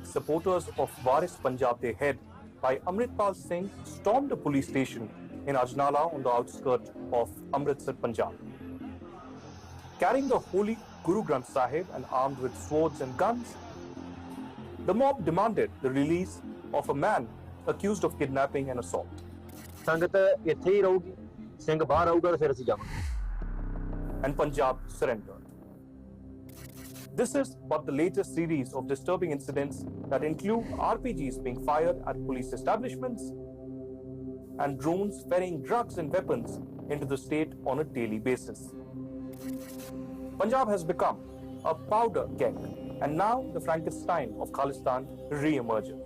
B: supporters of Waris Punjab De Head by Amritpal Singh stormed a police station in Ajnala on the outskirts of Amritsar, Punjab. Carrying the holy Guru Granth Sahib and armed with swords and guns, the mob demanded the release of a man accused of kidnapping and assault. And Punjab surrendered. This is but the latest series of disturbing incidents that include RPGs being fired at police establishments and drones ferrying drugs and weapons into the state on a daily basis. Punjab has become a powder keg, and now the Frankenstein of Khalistan re-emerges.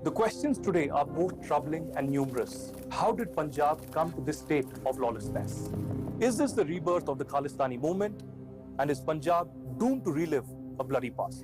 B: The questions today are both troubling and numerous. How did Punjab come to this state of lawlessness? Is this the rebirth of the Khalistani movement? And is Punjab doomed to relive a bloody past?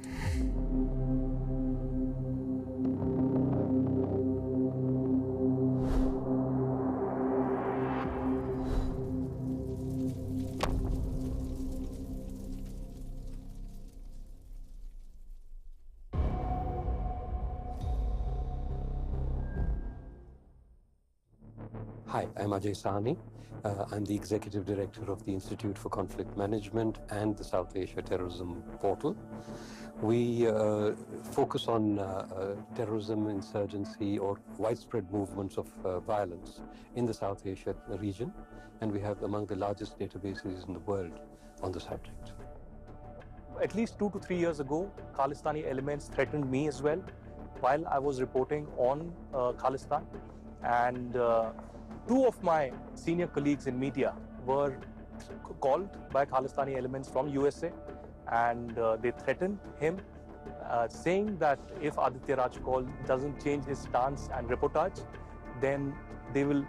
C: Hi, I'm Ajay Sahni. I'm the Executive Director of the Institute for Conflict Management and the South Asia Terrorism Portal. We focus on terrorism, insurgency, or widespread movements of violence in the South Asia region, and we have among the largest databases in the world on the subject.
B: At least 2 to 3 years ago, Khalistani elements threatened me as well while I was reporting on Khalistan, and two of my senior colleagues in media were called by Khalistani elements from USA, and they threatened him, saying that if Aditya Rajkal doesn't change his stance and reportage, then they will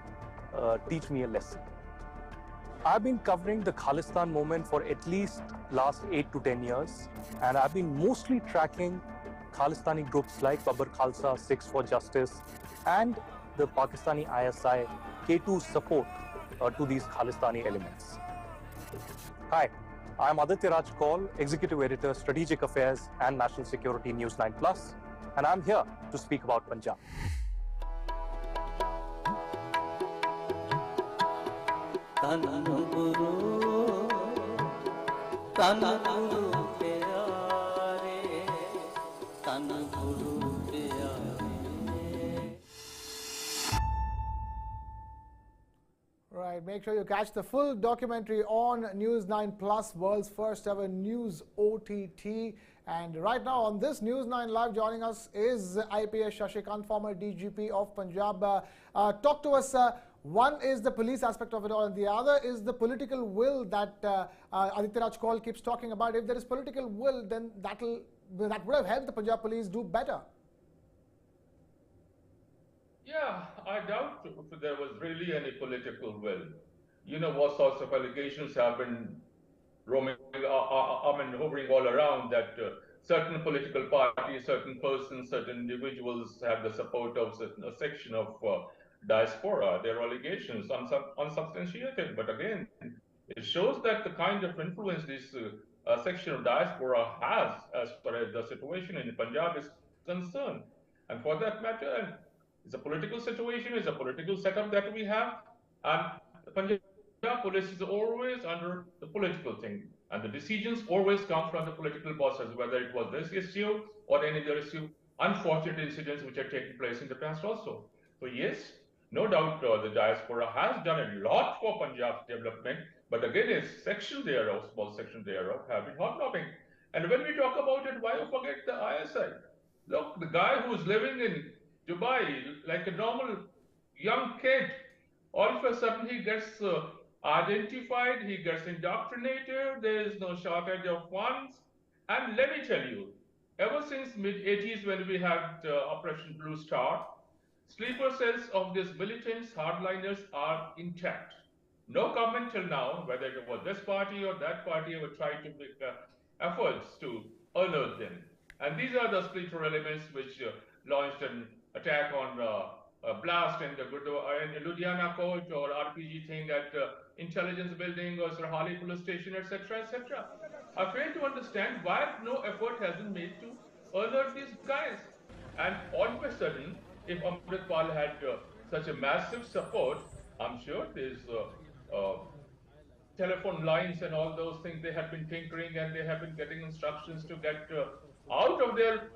B: teach me a lesson. I've been covering the Khalistan movement for at least last 8 to 10 years, and I've been mostly tracking Khalistani groups like Babbar Khalsa, Sikhs for Justice, and the Pakistani ISI K2 support to these Khalistani elements. Hi, I'm Aditya Rajkal, Executive Editor, Strategic Affairs and National Security News 9 Plus, and I'm here to speak about Punjab.
A: Right, make sure you catch the full documentary on News 9 Plus, world's first ever news OTT. And right now on this News 9 Live, joining us is IPS Shashikant, former DGP of Punjab. Talk to us. One is the police aspect of it all, and the other is the political will that Aditya Rajkal keeps talking about. If there is political will, then that would have helped the Punjab police do better.
J: Yeah, I doubt if there was really any political will. You know what sorts of allegations have been roaming, hovering all around, that certain political parties, certain persons, certain individuals have the support of a section of diaspora. Their allegations unsubstantiated, but again, it shows that the kind of influence these section of diaspora has as far as the situation in Punjab is concerned. And for that matter, and it's a political situation, it's a political setup that we have, and the Punjab police is always under the political thing, and the decisions always come from the political bosses, whether it was this issue or any other issue. Unfortunate incidents which are taking place in the past also. So yes, no doubt the diaspora has done a lot for Punjab's development, but again, a section thereof, small section thereof, have been hobnobbing. And when we talk about it, why forget the ISI? Look, the guy who's living in Dubai like a normal young kid, all of a sudden he gets identified, he gets indoctrinated, there is no shortage of funds. And let me tell you, ever since mid-80s when we had Operation Blue Star, sleeper cells of these militants, hardliners are intact. No government till now, whether it was this party or that party, ever tried to make efforts to alert them. And these are the sleeper elements which launched an attack on blast in the Ludhiana court or RPG thing at intelligence building or Sarhali police station, etc., etc. I fail to understand why no effort has been made to alert these guys. And all of a sudden, if Amritpal had such a massive support, I'm sure there's telephone lines and all those things they have been tinkering, and they have been getting instructions to get out of their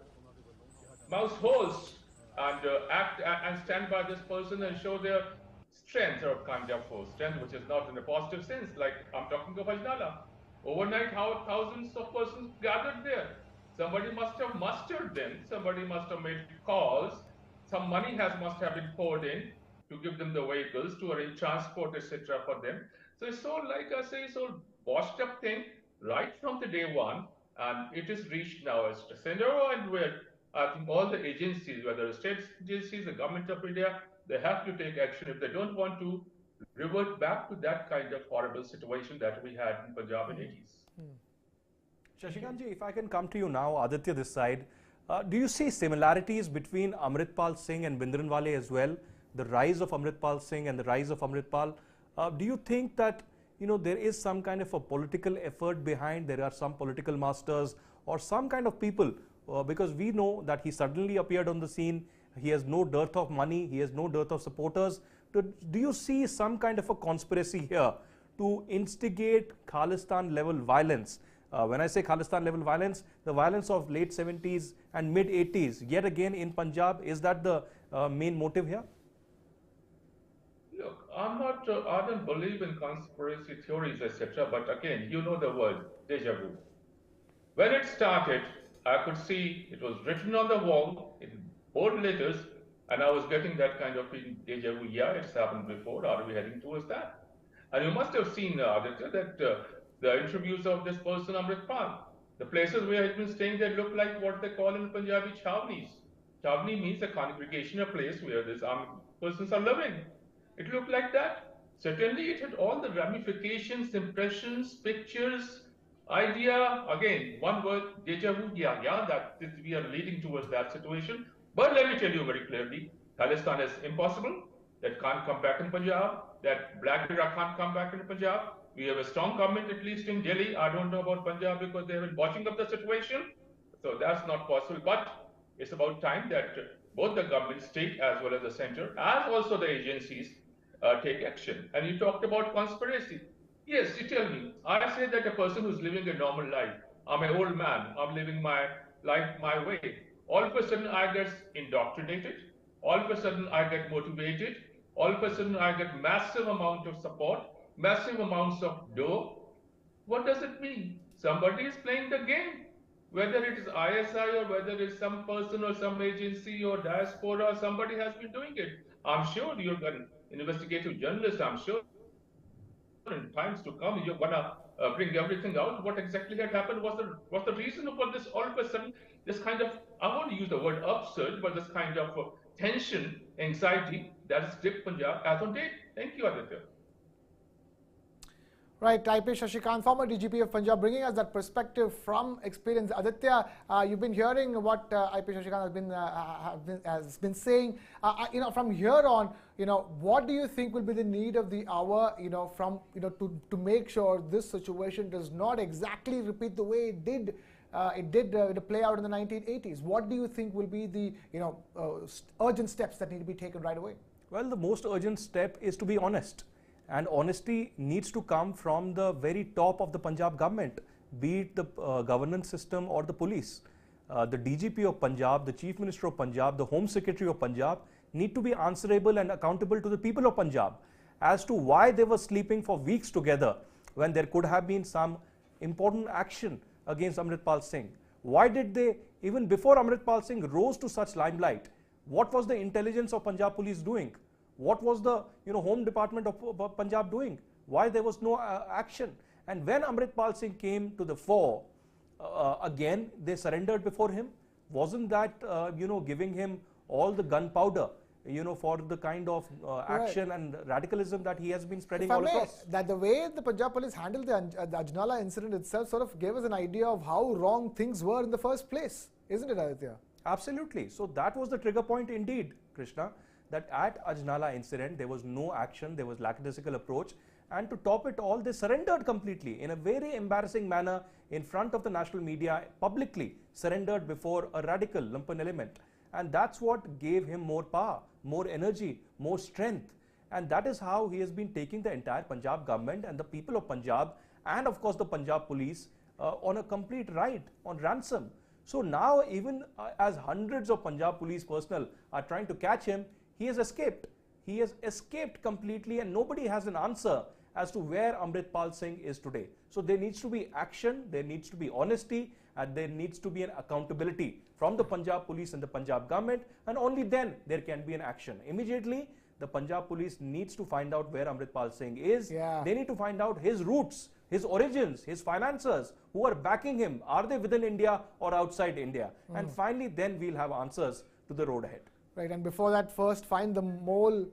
J: mouse holes and act and stand by this person and show their strength, or kind of strength, which is not in a positive sense. Like I'm talking of Ajnala. Overnight, how thousands of persons gathered there. Somebody must have mustered them. Somebody must have made calls. Some money must have been poured in to give them the vehicles, to arrange transport, etc. for them. So it's all, like I say, it's all washed up thing right from the day one, and it is reached now as a scenario, and where I think all the agencies, whether the state agencies, the government of India, they have to take action if they don't want to revert back to that kind of horrible situation that we had in Punjab in 80s.
B: Shashikant ji, if I can come to you now, Aditya this side, do you see similarities between Amritpal Singh and Bhindranwale as well? The rise of Amritpal Singh and the rise of Amritpal. Do you think that there is some kind of a political effort behind? There are some political masters or some kind of people, because we know that he suddenly appeared on the scene. He has no dearth of money. He has no dearth of supporters. Do you see some kind of a conspiracy here to instigate Khalistan level violence? When I say Khalistan level violence, the violence of late 70s and mid 80s, yet again in Punjab, is that the main motive here?
J: Look, I don't believe in conspiracy theories, etc. But again, you know the word deja vu. When it started, I could see it was written on the wall in bold letters, and I was getting that kind of deja vu. Yeah, it's happened before. Are we heading towards that? And you must have seen, Aditya, that the interviews of this person, Amritpal, the places where he's been staying, they look like what they call in Punjabi chhavnis. Chavni means a congregation, a place where these persons are living. It looked like that. Certainly, it had all the ramifications, impressions, pictures, idea. Again, one word, deja vu. Yeah, that we are leading towards that situation. But let me tell you very clearly, Khalistan is impossible. That can't come back in Punjab. That Black Dara can't come back in Punjab. We have a strong government, at least in Delhi. I don't know about Punjab because they have been watching up the situation. So that's not possible. But it's about time that both the government, state as well as the center, as also the agencies, take action. And you talked about conspiracy. Yes, you tell me. I say that a person who's living a normal life, I'm an old man, I'm living my life my way. All of a sudden I get indoctrinated. All of a sudden I get motivated. All of a sudden I get massive amount of support, massive amounts of dough. What does it mean? Somebody is playing the game. Whether it is ISI or whether it's some person or some agency or diaspora, somebody has been doing it. I'm sure you're an investigative journalist. I'm sure in times to come you're gonna bring everything out. What exactly had happened? Was the reason for this? All of a sudden, this kind of, I won't use the word upsurge, but this kind of tension, anxiety that has gripped Punjab as on date. Thank you, Aditya.
A: Right, IPS Shashikant, former DGP of Punjab, bringing us that perspective from experience. Aditya, you've been hearing what IPS Shashikant has been saying. From here on, what do you think will be the need of the hour? To make sure this situation does not exactly repeat the way it did play out in the 1980s. What do you think will be the urgent steps that need to be taken right away?
B: Well, the most urgent step is to be honest. And honesty needs to come from the very top of the Punjab government, be it the governance system or the police. The DGP of Punjab, the Chief Minister of Punjab, the Home Secretary of Punjab need to be answerable and accountable to the people of Punjab as to why they were sleeping for weeks together when there could have been some important action against Amritpal Singh. Why did they, even before Amritpal Singh rose to such limelight, what was the intelligence of Punjab police doing? What was the Home Department of Punjab doing? Why there was no action? And when Amritpal Singh came to the fore, again they surrendered before him. Wasn't that giving him all the gunpowder for the kind of action and radicalism that he has been spreading all across?
A: That the way the Punjab police handled the Ajnala incident itself sort of gave us an idea of how wrong things were in the first place, isn't it, Aditya?
B: Absolutely. So that was the trigger point indeed, Krishna, that at Ajnala incident there was no action, there was lackadaisical approach, and to top it all, they surrendered completely in a very embarrassing manner in front of the national media, publicly surrendered before a radical lumpen element. And that's what gave him more power, more energy, more strength. And that is how he has been taking the entire Punjab government and the people of Punjab and of course the Punjab police on a complete ride, on ransom. So now even as hundreds of Punjab police personnel are trying to catch him, he has escaped. He has escaped completely and nobody has an answer as to where Amritpal Singh is today. So there needs to be action, there needs to be honesty, and there needs to be an accountability from the Punjab police and the Punjab government, and only then there can be an action. Immediately, the Punjab police needs to find out where Amritpal Singh is. They need to find out his roots, his origins, his financiers, who are backing him. Are they within India or outside India? And finally, then we'll have answers to the road ahead.
A: Right, and before that, first find the mole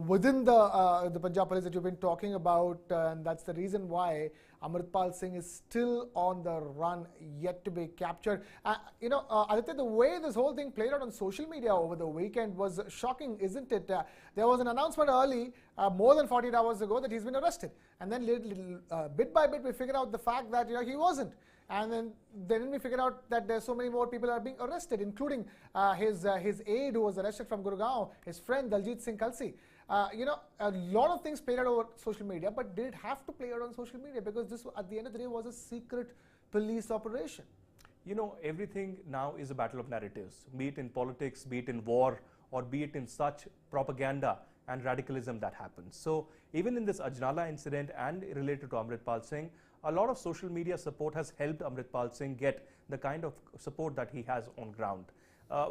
A: within the Punjab police that you've been talking about, and that's the reason why Amritpal Singh is still on the run, yet to be captured. Aditya, the way this whole thing played out on social media over the weekend was shocking, isn't it? There was an announcement early, more than 48 hours ago, that he's been arrested. And then bit by bit, we figured out the fact that he wasn't. And then we figured out that there's so many more people are being arrested, including his aide who was arrested from Gurgaon, his friend Daljit Singh Khalsi. A lot of things played out over social media, but did it have to play out on social media? Because this, at the end of the day, was a secret police operation.
B: Everything now is a battle of narratives, be it in politics, be it in war, or be it in such propaganda and radicalism that happens. So even in this Ajnala incident and related to Amritpal Singh, a lot of social media support has helped Amritpal Singh get the kind of support that he has on ground.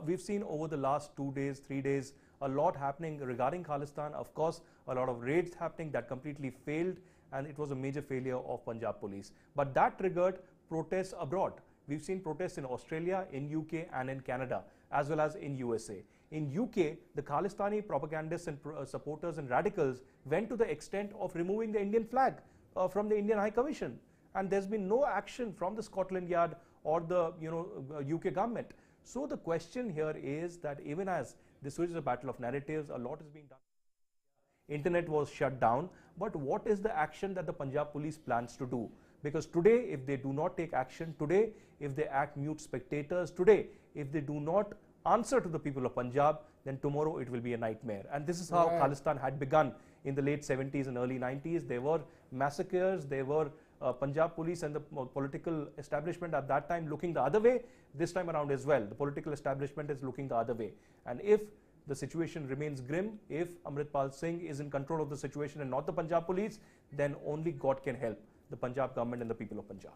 B: We've seen over the last 2 days, 3 days, a lot happening regarding Khalistan. Of course, a lot of raids happening that completely failed, and it was a major failure of Punjab police. But that triggered protests abroad. We've seen protests in Australia, in UK, and in Canada, as well as in USA. In UK, the Khalistani propagandists and supporters and radicals went to the extent of removing the Indian flag from the Indian High Commission, and there's been no action from the Scotland Yard or the UK government. So the question here is that even as this is a battle of narratives, a lot is being done. Internet was shut down, but what is the action that the Punjab police plans to do? Because today, if they do not take action, today, if they act mute spectators, today, if they do not answer to the people of Punjab, then tomorrow it will be a nightmare. And this is how Khalistan had begun in the late 70s and early 90s. There were massacres, there were Punjab police and the political establishment at that time looking the other way. This time around as well, the political establishment is looking the other way. And if the situation remains grim, if Amritpal Singh is in control of the situation and not the Punjab police, then only God can help the Punjab government and the people of Punjab.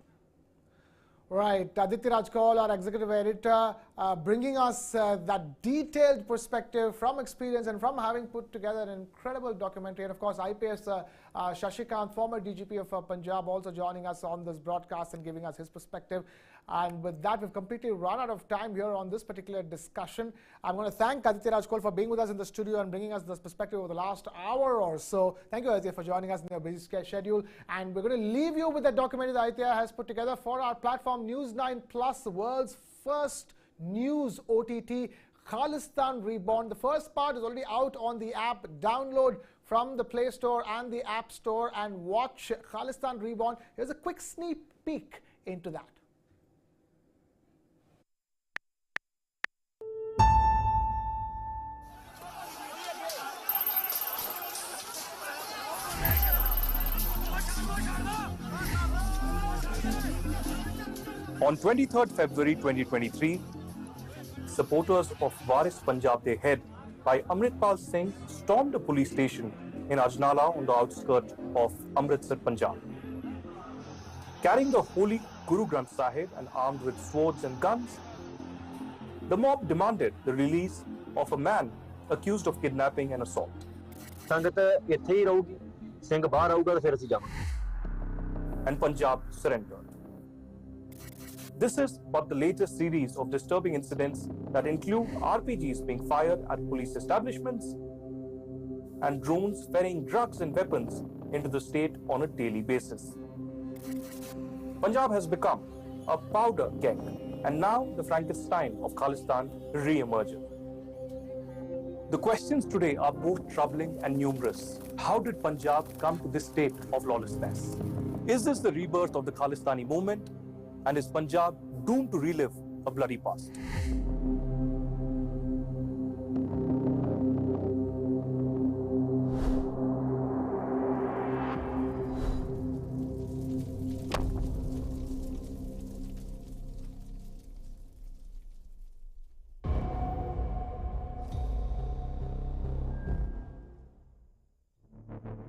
A: Right, Aditya Rajkaul, our executive editor, bringing us that detailed perspective from experience and from having put together an incredible documentary. And of course, IPS Shashikant, former DGP of Punjab, also joining us on this broadcast and giving us his perspective. And with that, we've completely run out of time here on this particular discussion. I'm going to thank Aditya Rajkol for being with us in the studio and bringing us this perspective over the last hour or so. Thank you, Aditya, for joining us in your busy schedule. And we're going to leave you with the documentary that Aditya has put together for our platform, News 9 Plus, the world's first news OTT, Khalistan Reborn. The first part is already out on the app. Download from the Play Store and the App Store and watch Khalistan Reborn. Here's a quick sneak peek into that.
B: On 23rd February 2023, supporters of Waris Punjab De head by Amritpal Singh stormed a police station in Ajnala on the outskirts of Amritsar, Punjab. Carrying the holy Guru Granth Sahib and armed with swords and guns, the mob demanded the release of a man accused of kidnapping and assault. And Punjab surrendered. This is but the latest series of disturbing incidents that include RPGs being fired at police establishments and drones ferrying drugs and weapons into the state on a daily basis. Punjab has become a powder keg, and now the Frankenstein of Khalistan re-emerges. The questions today are both troubling and numerous. How did Punjab come to this state of lawlessness? Is this the rebirth of the Khalistani movement? And is Punjab doomed to relive a bloody past?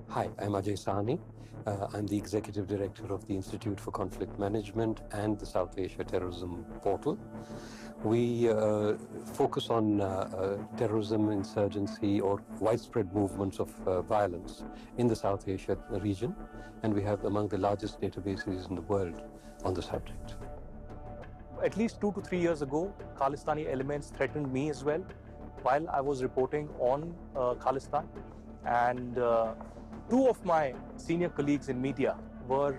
C: Hi, I'm Ajay Sahni. I'm the Executive Director of the Institute for Conflict Management and the South Asia Terrorism Portal. We focus on terrorism, insurgency, or widespread movements of violence in the South Asia region, and we have among the largest databases in the world on the subject.
B: At least 2 to 3 years ago, Khalistani elements threatened me as well while I was reporting on Khalistan, and 2 of my senior colleagues in media were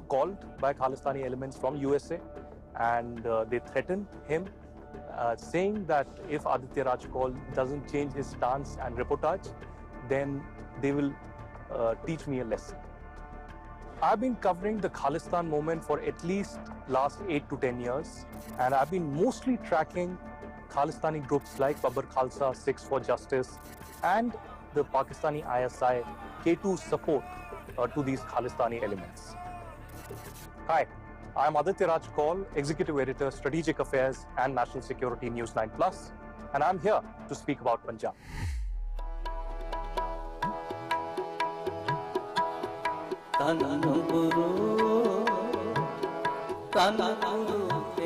B: called by Khalistani elements from USA, and they threatened him, saying that if Aditya Rajkol doesn't change his stance and reportage, then they will teach me a lesson. I've been covering the Khalistan movement for at least last 8 to 10 years, and I've been mostly tracking Khalistani groups like Babbar Khalsa, Sikhs for Justice, and the Pakistani ISI K2 support to these Khalistani elements. Hi, I'm Aditya Rajkol, Executive Editor, Strategic Affairs and National Security News 9 Plus, and I'm here to speak about Punjab.
K: Tanu Guru, Tanu Guru.